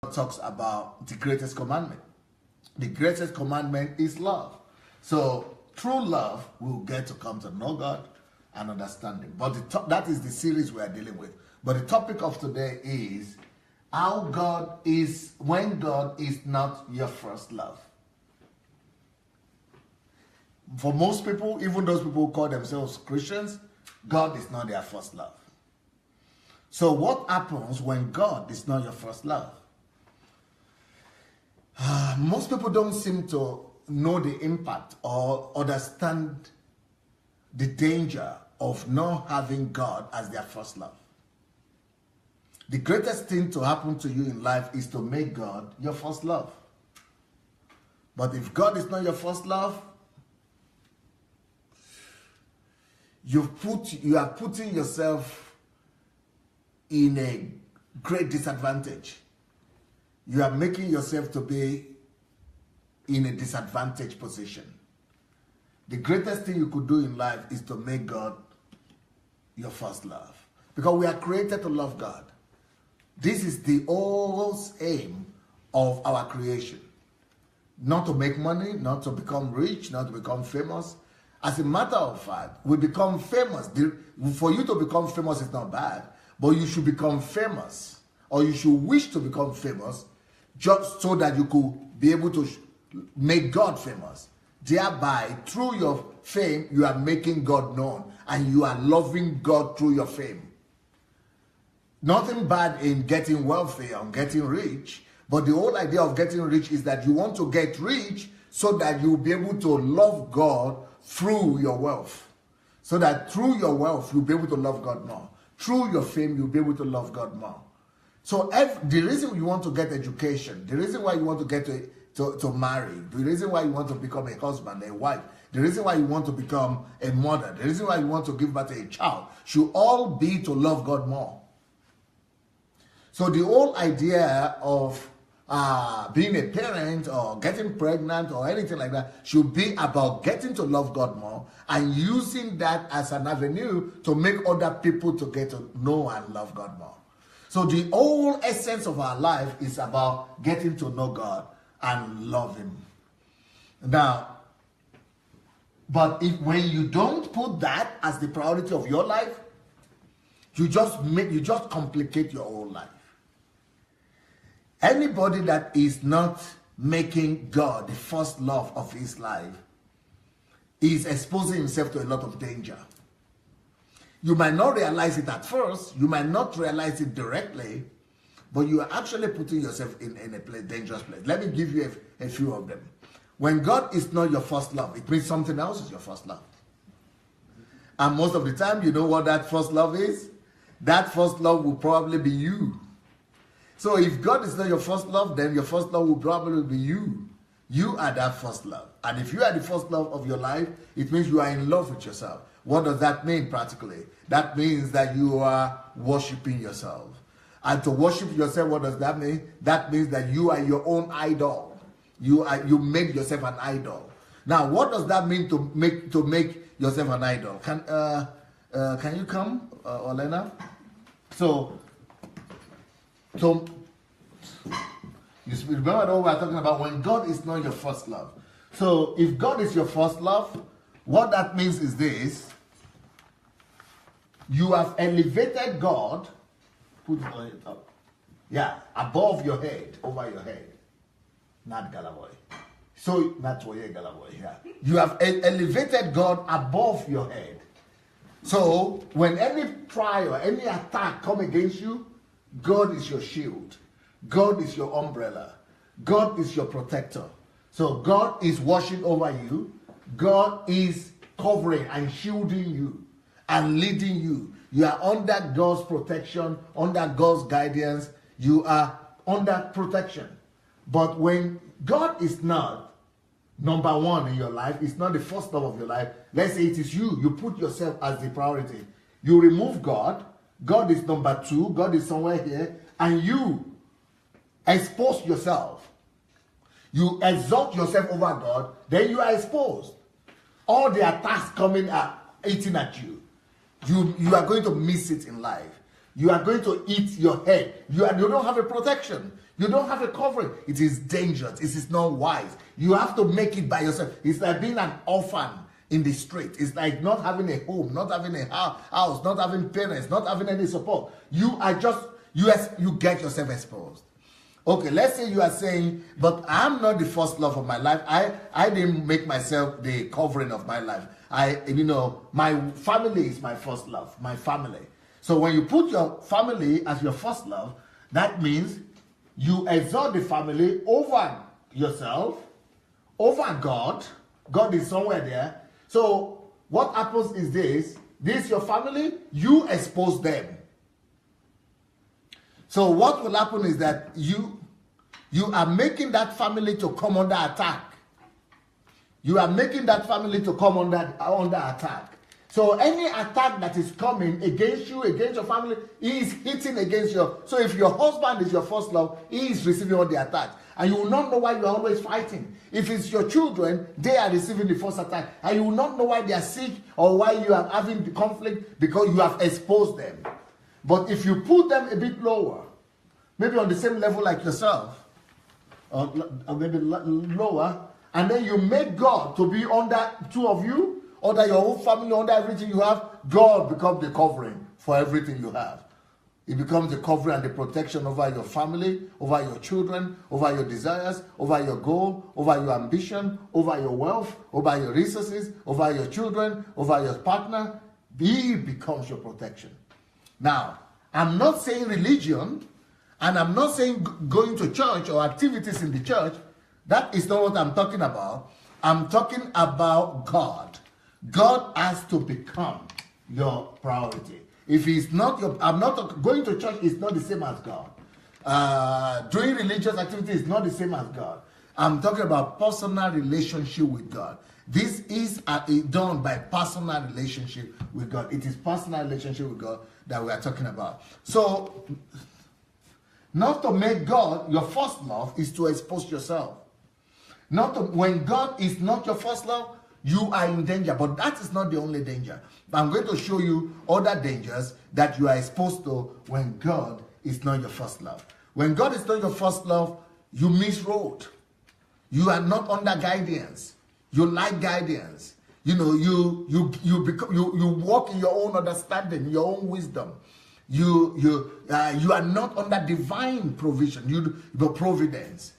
talks about the greatest commandment. The greatest commandment is love. So through love, we'll get to come to know God and understand Him. But that is the series we are dealing with. But the topic of today is how God is when God is not your first love. For most people, even those people who call themselves Christians, God is not their first love. So what happens when God is not your first love? Most people don't seem to know the impact or understand the danger of not having God as their first love. The greatest thing to happen to you in life is to make God your first love. But if God is not your first love, you are putting yourself in a great disadvantage. You are making yourself to be in a disadvantaged position. The greatest thing you could do in life is to make God your first love. Because we are created to love God. This is the whole aim of our creation. Not to make money, not to become rich, not to become famous. As a matter of fact, we become famous. For you to become famous is not bad, but you should become famous, or you should wish to become famous, just so that you could be able to make God famous. Thereby, through your fame, you are making God known, and you are loving God through your fame. Nothing bad in getting wealthy or getting rich, but the whole idea of getting rich is that you want to get rich so that you'll be able to love God through your wealth. So that through your wealth, you'll be able to love God more. Through your fame, you'll be able to love God more. So the reason you want to get education, the reason why you want to get to marry, the reason why you want to become a husband, a wife, the reason why you want to become a mother, the reason why you want to give birth to a child, should all be to love God more. So the whole idea of being a parent or getting pregnant or anything like that should be about getting to love God more and using that as an avenue to make other people to get to know and love God more. So the whole essence of our life is about getting to know God and love Him. Now, but when you don't put that as the priority of your life, you just complicate your whole life. Anybody that is not making God the first love of his life is exposing himself to a lot of danger. You might not realize it at first, you might not realize it directly, but you are actually putting yourself in a dangerous place. Let me give you a few of them. When God is not your first love, it means something else is your first love. And most of the time, you know what that first love is? That first love will probably be you. So if God is not your first love, then your first love will probably be you. You are that first love. And if you are the first love of your life, it means you are in love with yourself. What does that mean practically? That means that you are worshiping yourself. And to worship yourself, what does that mean? That means that you are your own idol. You make yourself an idol. Now, what does that mean to make yourself an idol? Can you come, Olena? So you remember what we are talking about when God is not your first love. So if God is your first love, what that means is this: you have elevated God, put it on your top, above your head, over your head, not Galaboy. So not Galaboy. You have elevated God above your head. So when any trial, any attack come against you, God is your shield. God is your umbrella. God is your protector. So God is watching over you. God is covering and shielding you and leading you. You are under God's protection, under God's guidance. You are under protection. But when God is not number one in your life, it's not the first love of your life. Let's say it is you. You put yourself as the priority. You remove God. God is number two. God is somewhere here. And you expose yourself. You exalt yourself over God. Then you are exposed. All the attacks coming are eating at you. You are going to miss it in life. you are going to eat your head. You don't have a protection. You don't have a covering. It is dangerous. It is not wise. You have to make it by yourself. It's like being an orphan in the street. It's like not having a home, not having a house, not having parents, not having any support. You get yourself exposed. Okay, let's say you are saying, but I'm not the first love of my life. I didn't make myself the covering of my life. My family is my first love, my family. So when you put your family as your first love, that means you exalt the family over yourself, over God. God is somewhere there. So what happens is this your family, you expose them. So what will happen is that you are making that family to come under attack. You are making that family to come under attack. So any attack that is coming against you, against your family, he is hitting against you. So if your husband is your first love, he is receiving all the attacks. And you will not know why you are always fighting. If it's your children, they are receiving the first attack. And you will not know why they are sick or why you are having the conflict, because you have exposed them. But if you put them a bit lower, maybe on the same level like yourself, or maybe lower, and then you make God to be under two of you, under your whole family, under everything you have, God becomes the covering for everything you have. It becomes the covering and the protection over your family, over your children, over your desires, over your goal, over your ambition, over your wealth, over your resources, over your children, over your partner. He becomes your protection. Now, I'm not saying religion, and I'm not saying going to church or activities in the church. That is not what I'm talking about. I'm talking about God. God has to become your priority. If he's not going to church is not the same as God. Doing religious activity is not the same as God. I'm talking about personal relationship with God. This is done by personal relationship with God. It is personal relationship with God that we are talking about. So, not to make God your first love is to expose yourself. When God is not your first love, you are in danger. But that is not the only danger. I'm going to show you other dangers that you are exposed to when God is not your first love. When God is not your first love, you miss road. You are not under guidance. You like guidance. You walk in your own understanding, your own wisdom. You are not under divine provision, your providence.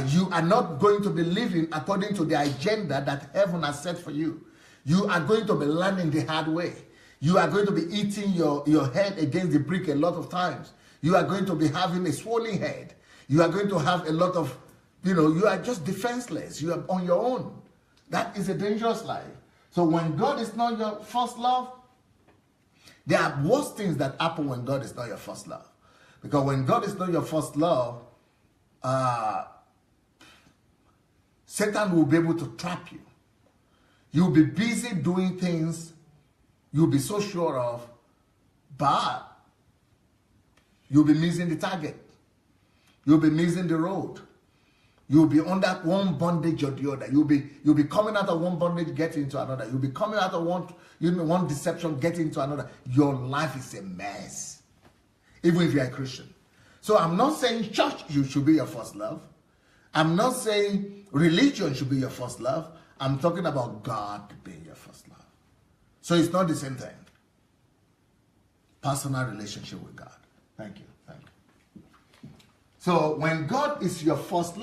You are not going to be living according to the agenda that heaven has set for you. You are going to be learning the hard way. You are going to be eating your head against the brick a lot of times. You are going to be having a swollen head. You are going to have a lot of, you are just defenseless. You are on your own. That is a dangerous life. So when God is not your first love, there are worse things that happen when God is not your first love. Because when God is not your first love, Satan will be able to trap you. You'll be busy doing things you'll be so sure of, but you'll be missing the target. You'll be missing the road. You'll be under one bondage or the other. You'll be coming out of one bondage, getting into another. You'll be coming out of one deception, getting into another. Your life is a mess, even if you're a Christian. So I'm not saying church should be your first love. I'm not saying religion should be your first love. I'm talking about God being your first love. So it's not the same thing. Personal relationship with God. Thank you. So when God is your first love,